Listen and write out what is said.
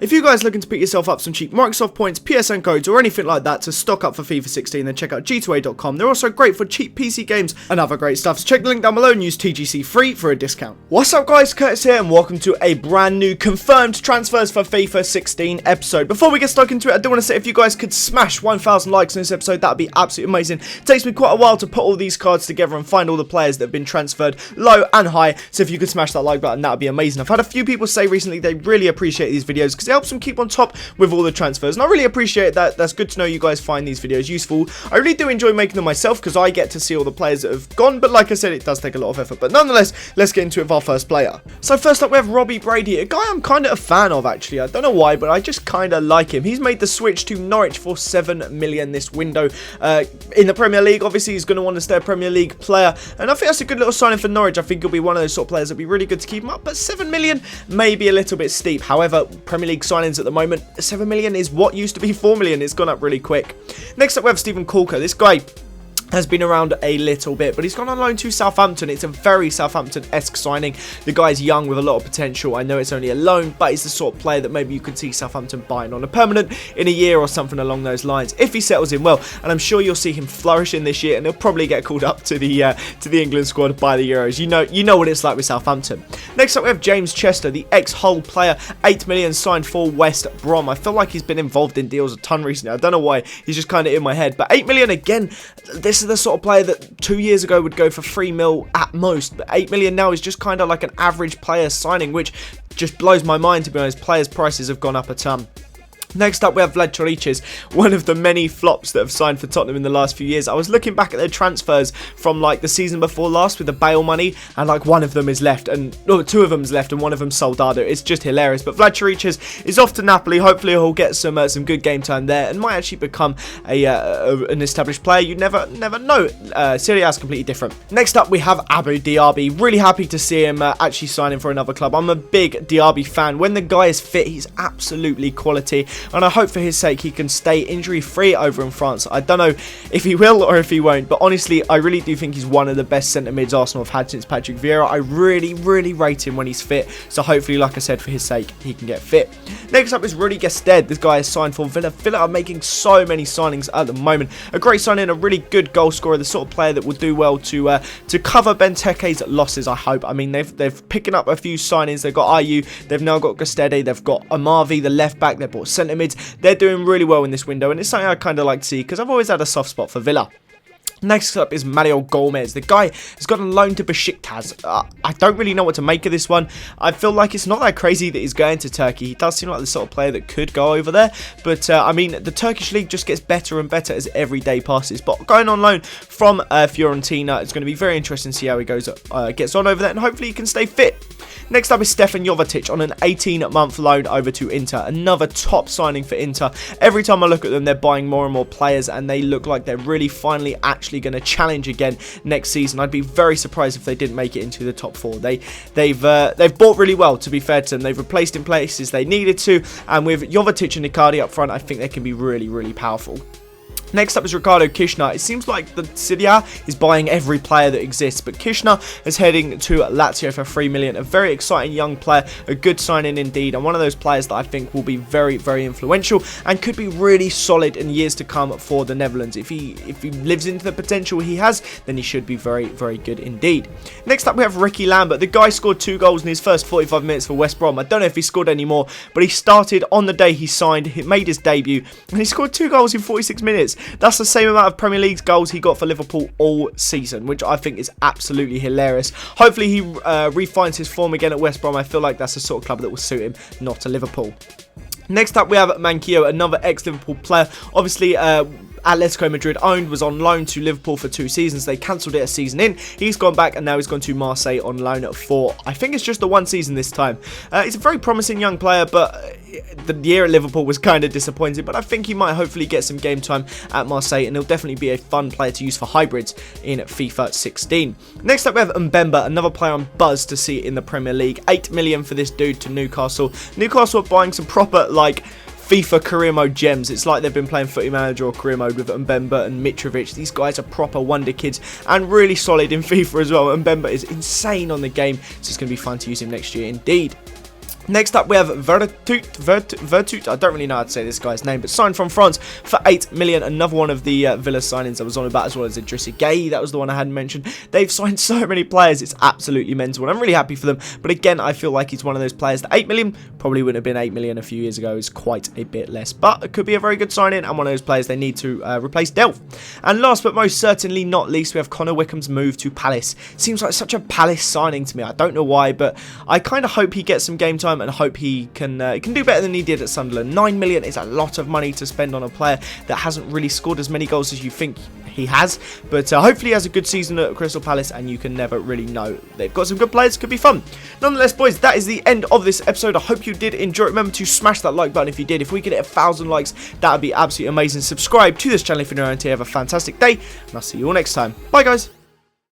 If you guys looking to pick yourself up some cheap Microsoft points, PSN codes or anything like that to stock up for FIFA 16, then check out g2a.com. They're also great for cheap PC games and other great stuff, so check the link down below and use TGC free for a discount. What's up guys, Curtis here and welcome to a brand new confirmed transfers for FIFA 16 episode. Before we get stuck into it, I do want to say if you guys could smash 1,000 likes in this episode, that would be absolutely amazing. It takes me quite a while to put all these cards together and find all the players that have been transferred low and high, so if you could smash that like button, that would be amazing. I've had a few people say recently they really appreciate these videos because it helps them keep on top with all the transfers, and I really appreciate that. That's good to know you guys find these videos useful. I really do enjoy making them myself because I get to see all the players that have gone, but like I said, it does take a lot of effort. But nonetheless, let's get into it with our first player. So first up we have Robbie Brady, a guy I'm kind of a fan of actually. I don't know why, but I just kind of like him. He's made the switch to Norwich for 7 million this window in the Premier League. Obviously he's going to want to stay a Premier League player, and I think that's a good little signing for Norwich. I think he'll be one of those sort of players that'd be really good to keep him up, but 7 million may be a little bit steep. However, Premier League signings at the moment, 7 million is what used to be 4 million. It's gone up really quick. Next up we have Stephen Corker. This guy has been around a little bit, but he's gone on loan to Southampton. It's a very Southampton-esque signing. The guy's young with a lot of potential. I know it's only a loan, but he's the sort of player that maybe you could see Southampton buying on a permanent in a year or something along those lines if he settles in well. And I'm sure you'll see him flourishing this year, and he'll probably get called up to the England squad by the Euros. You know what it's like with Southampton. Next up we have James Chester, the ex-Hull player, 8 million signed for West Brom. I feel like he's been involved in deals a ton recently. I don't know why. He's just kind of in my head, but 8 million again. This is the sort of player that 2 years ago would go for 3 mil at most, but 8 million now is just kind of like an average player signing, which just blows my mind, to be honest. Players' prices have gone up a ton. Next up we have CHIRICHES, one of the many flops that have signed for Tottenham in the last few years. I was looking back at their transfers from like the season before last with the Bale money, and like one of them is left, and two of them's left, and one of them's Soldado. It's just hilarious. But CHIRICHES is off to Napoli. Hopefully he'll get some good game time there and might actually become an established player. You never know. Serie A is completely different. Next up we have Abu Diaby. Really happy to see him actually signing for another club. I'm a big Diaby fan. When the guy is fit, he's absolutely quality, and I hope for his sake he can stay injury free over in France. I don't know if he will or if he won't, but honestly I really do think he's one of the best centre mids Arsenal have had since Patrick Vieira. I really rate him when he's fit, so hopefully, like I said, for his sake he can get fit. Next up is Rudy Gestede. This guy is signed for Villa. Villa are making so many signings at the moment. A great signing, a really good goal scorer, the sort of player that will do well to cover Benteke's losses, I hope. I mean, they've picking up a few signings. They've got Ayew, they've now got Gestede, they've got Amavi, the left back, they've bought centre mids. They're doing really well in this window, and it's something I kind of like to see because I've always had a soft spot for Villa. Next up is Mario Gomez. The guy has got a loan to Besiktas. I don't really know what to make of this one. I feel like it's not that crazy that he's going to Turkey. He does seem like the sort of player that could go over there. But, I mean, the Turkish league just gets better and better as every day passes. But going on loan from Fiorentina, it's going to be very interesting to see how he gets on over there. And hopefully he can stay fit. Next up is Stefan Jovetic on an 18-month loan over to Inter. Another top signing for Inter. Every time I look at them, they're buying more and more players, and they look like they're really finally actually going to challenge again next season. I'd be very surprised if they didn't make it into the top 4. They've bought really well, to be fair to them. They've replaced in places they needed to, and with Jovetic and Icardi up front, I think they can be really powerful. Next up is Ricardo Kishna. It seems like the Serie A is buying every player that exists, but Kishna is heading to Lazio for 3 million. A very exciting young player, a good signing indeed, and one of those players that I think will be very influential and could be really solid in years to come for the Netherlands. If he lives into the potential he has, then he should be very good indeed. Next up we have Ricky Lambert. The guy scored 2 goals in his first 45 minutes for West Brom. I don't know if he scored any more, but he started on the day he signed, he made his debut, and he scored 2 goals in 46 minutes. That's the same amount of Premier League goals he got for Liverpool all season, which I think is absolutely hilarious. Hopefully he refines his form again at West Brom. I feel like that's the sort of club that will suit him, not to Liverpool. Next up we have Manquillo, another ex-Liverpool player. Obviously, Atletico Madrid owned, was on loan to Liverpool for 2 seasons. They cancelled it a season in. He's gone back and now he's gone to Marseille on loan for, I think it's just the 1 season this time. He's a very promising young player, but the year at Liverpool was kind of disappointing, but I think he might hopefully get some game time at Marseille, and he'll definitely be a fun player to use for hybrids in FIFA 16. Next up we have MBEMBA, another player I'm buzzed to see in the Premier League. 8 million for this dude to Newcastle. Newcastle are buying some proper like FIFA career mode gems. It's like they've been playing Footy Manager or career mode with MBEMBA and Mitrovic. These guys are proper wonder kids and really solid in FIFA as well. MBEMBA is insane on the game, so it's going to be fun to use him next year indeed. Next up, we have Vertut. I don't really know how to say this guy's name, but signed from France for 8 million. Another one of the Villa signings I was on about, as well as Idrissa Gueye. That was the one I hadn't mentioned. They've signed so many players. It's absolutely mental, and I'm really happy for them. But again, I feel like he's one of those players that 8 million probably wouldn't have been 8 million a few years ago. Is quite a bit less, but it could be a very good signing and one of those players they need to replace Delph. And last but most certainly not least, we have Connor Wickham's move to Palace. Seems like such a Palace signing to me. I don't know why, but I kind of hope he gets some game time and hope he can do better than he did at Sunderland. 9 million is a lot of money to spend on a player that hasn't really scored as many goals as you think he has, but hopefully he has a good season at Crystal Palace, and you can never really know. They've got some good players, could be fun. Nonetheless, boys, that is the end of this episode. I hope you did enjoy it. Remember to smash that like button if you did. If we could hit 1,000 likes, that would be absolutely amazing. Subscribe to this channel if you're new around here. Have a fantastic day, and I'll see you all next time. Bye, guys.